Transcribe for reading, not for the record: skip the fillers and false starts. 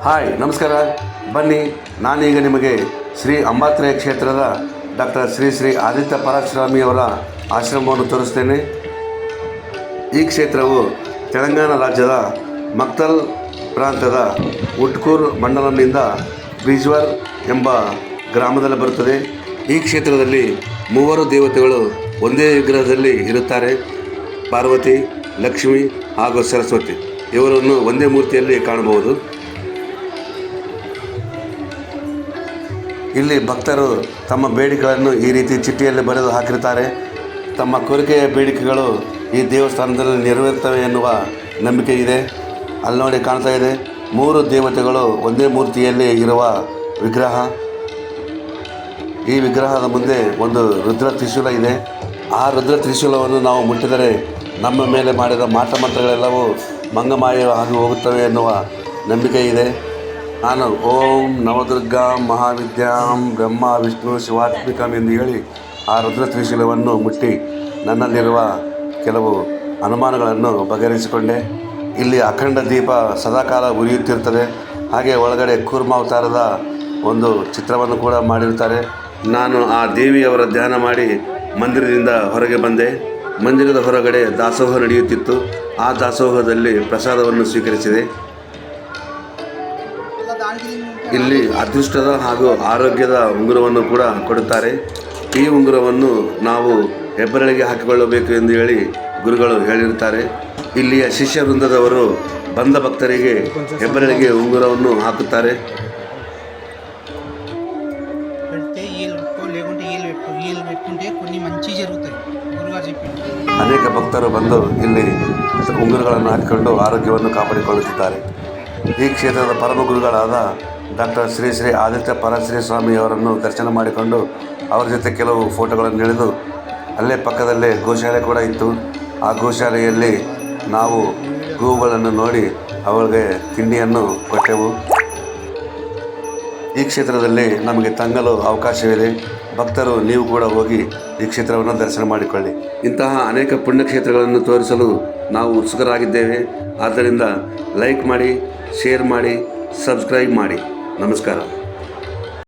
Hi ನಮಸ್ಕಾರ. ಬನ್ನಿ, ನಾನೀಗ ನಿಮಗೆ ಶ್ರೀ ಅಂಬಾತ್ರೇಯ ಕ್ಷೇತ್ರದ ಡಾಕ್ಟರ್ ಶ್ರೀ ಆದಿತ್ಯ ಪರಾಶರಸ್ವಾಮಿಯವರ ಆಶ್ರಮವನ್ನು ತೋರಿಸ್ತೇನೆ. ಈ ಕ್ಷೇತ್ರವು ತೆಲಂಗಾಣ ರಾಜ್ಯದ ಮಕ್ತಲ್ ಪ್ರಾಂತ್ಯದ ಉಟ್ಕೂರು ಮಂಡಲಂನಿಂದ ಬಿಜ್ವರ್ ಎಂಬ ಗ್ರಾಮದಲ್ಲಿ ಬರುತ್ತದೆ. ಈ ಕ್ಷೇತ್ರದಲ್ಲಿ ಮೂವರು ದೇವತೆಗಳು ಒಂದೇ ವಿಗ್ರಹದಲ್ಲಿ ಇರುತ್ತಾರೆ. ಪಾರ್ವತಿ, ಲಕ್ಷ್ಮಿ ಹಾಗೂ ಸರಸ್ವತಿ ಇವರನ್ನು ಒಂದೇ ಮೂರ್ತಿಯಲ್ಲಿ ಕಾಣಬಹುದು. ಇಲ್ಲಿ ಭಕ್ತರು ತಮ್ಮ ಬೇಡಿಕೆಗಳನ್ನು ಈ ರೀತಿ ಚಿಟ್ಟಿಯಲ್ಲಿ ಬರೆದು ಹಾಕಿರ್ತಾರೆ. ತಮ್ಮ ಕೋರಿಕೆಯ ಬೇಡಿಕೆಗಳು ಈ ದೇವಸ್ಥಾನದಲ್ಲಿ ನೆರವೇರುತ್ತವೆ ಎನ್ನುವ ನಂಬಿಕೆ ಇದೆ. ಅಲ್ಲಿ ನೋಡಿ ಕಾಣ್ತಾ ಇದೆ, 3 ದೇವತೆಗಳು ಒಂದೇ ಮೂರ್ತಿಯಲ್ಲಿ ಇರುವ ವಿಗ್ರಹ. ಈ ವಿಗ್ರಹದ ಮುಂದೆ ಒಂದು ರುದ್ರ ತ್ರಿಶೂಲ ಇದೆ. ಆ ರುದ್ರ ತ್ರಿಶೂಲವನ್ನು ನಾವು ಮುಟ್ಟಿದರೆ ನಮ್ಮ ಮೇಲೆ ಮಾಡಿದ ಮಾಟ ಮಂತ್ರಗಳೆಲ್ಲವೂ ಮಂಗಮಾಯ ಆಗಿ ಹೋಗುತ್ತವೆ ಎನ್ನುವ ನಂಬಿಕೆ ಇದೆ. ನಾನು ಓಂ ನವದುರ್ಗಾಂ ಮಹಾವಿದ್ಯಾಂ ಬ್ರಹ್ಮ ವಿಷ್ಣು ಶಿವಾತ್ಮಿಕಂ ಎಂದು ಹೇಳಿ ಆ ರುದ್ರ ತ್ರಿಶೂಲವನ್ನು ಮುಟ್ಟಿ ನನ್ನಲ್ಲಿರುವ ಕೆಲವು ಅನುಮಾನಗಳನ್ನು ಬಗೆಹರಿಸಿಕೊಂಡೆ. ಇಲ್ಲಿ ಅಖಂಡ ದೀಪ ಸದಾಕಾಲ ಉರಿಯುತ್ತಿರುತ್ತದೆ. ಹಾಗೆ ಒಳಗಡೆ ಕೂರ್ಮಾವತಾರದ ಒಂದು ಚಿತ್ರವನ್ನು ಕೂಡ ಮಾಡಿರುತ್ತಾರೆ. ನಾನು ಆ ದೇವಿಯವರ ಧ್ಯಾನ ಮಾಡಿ ಮಂದಿರದಿಂದ ಹೊರಗೆ ಬಂದೆ. ಮಂದಿರದ ಹೊರಗಡೆ ದಾಸೋಹ ನಡೆಯುತ್ತಿತ್ತು. ಆ ದಾಸೋಹದಲ್ಲಿ ಪ್ರಸಾದವನ್ನು ಸ್ವೀಕರಿಸಿದೆ. ಇಲ್ಲಿ ಅದೃಷ್ಟದ ಹಾಗೂ ಆರೋಗ್ಯದ ಉಂಗುರವನ್ನು ಕೂಡ ಕೊಡುತ್ತಾರೆ. ಈ ಉಂಗುರವನ್ನು ನಾವು ಹೆಬ್ಬೆರಳಿಗೆ ಹಾಕಿಕೊಳ್ಳಬೇಕು ಎಂದು ಹೇಳಿ ಗುರುಗಳು ಹೇಳಿರುತ್ತಾರೆ. ಇಲ್ಲಿಯ ಶಿಷ್ಯ ವೃಂದದವರು ಬಂದ ಭಕ್ತರಿಗೆ ಹೆಬ್ಬೆರಳಿಗೆ ಉಂಗುರವನ್ನು ಹಾಕುತ್ತಾರೆ. ಅನೇಕ ಭಕ್ತರು ಬಂದು ಇಲ್ಲಿ ಉಂಗುರಗಳನ್ನು ಹಾಕಿಕೊಂಡು ಆರೋಗ್ಯವನ್ನು ಕಾಪಾಡಿಕೊಳ್ಳುತ್ತಿದ್ದಾರೆ. ಈ ಕ್ಷೇತ್ರದ ಪರಮ ಗುರುಗಳಾದ ಡಾಕ್ಟರ್ ಶ್ರೀ ಆದಿತ್ಯ ಪರಾಶರಸ್ವಾಮಿಯವರನ್ನು ದರ್ಶನ ಮಾಡಿಕೊಂಡು ಅವರ ಜೊತೆ ಕೆಲವು ಫೋಟೋಗಳನ್ನು ಎಳೆದು ಅಲ್ಲೇ ಪಕ್ಕದಲ್ಲೇ ಗೋಶಾಲೆ ಕೂಡ ಇತ್ತು. ಆ ಗೋಶಾಲೆಯಲ್ಲಿ ನಾವು ಗೋವುಗಳನ್ನು ನೋಡಿ ಅವರಿಗೆ ತಿಂಡಿಯನ್ನು ಕೊಟ್ಟೆವು. ಈ ಕ್ಷೇತ್ರದಲ್ಲಿ ನಮಗೆ ತಂಗಲು ಅವಕಾಶವಿದೆ. ಭಕ್ತರು ನೀವು ಕೂಡ ಹೋಗಿ ಈ ಕ್ಷೇತ್ರವನ್ನು ದರ್ಶನ ಮಾಡಿಕೊಳ್ಳಿ. ಇಂತಹ ಅನೇಕ ಪುಣ್ಯಕ್ಷೇತ್ರಗಳನ್ನು ತೋರಿಸಲು ನಾವು ಉತ್ಸುಕರಾಗಿದ್ದೇವೆ. ಆದ್ದರಿಂದ ಲೈಕ್ ಮಾಡಿ, ಶೇರ್ ಮಾಡಿ, ಸಬ್ಸ್ಕ್ರೈಬ್ ಮಾಡಿ. ನಮಸ್ಕಾರ.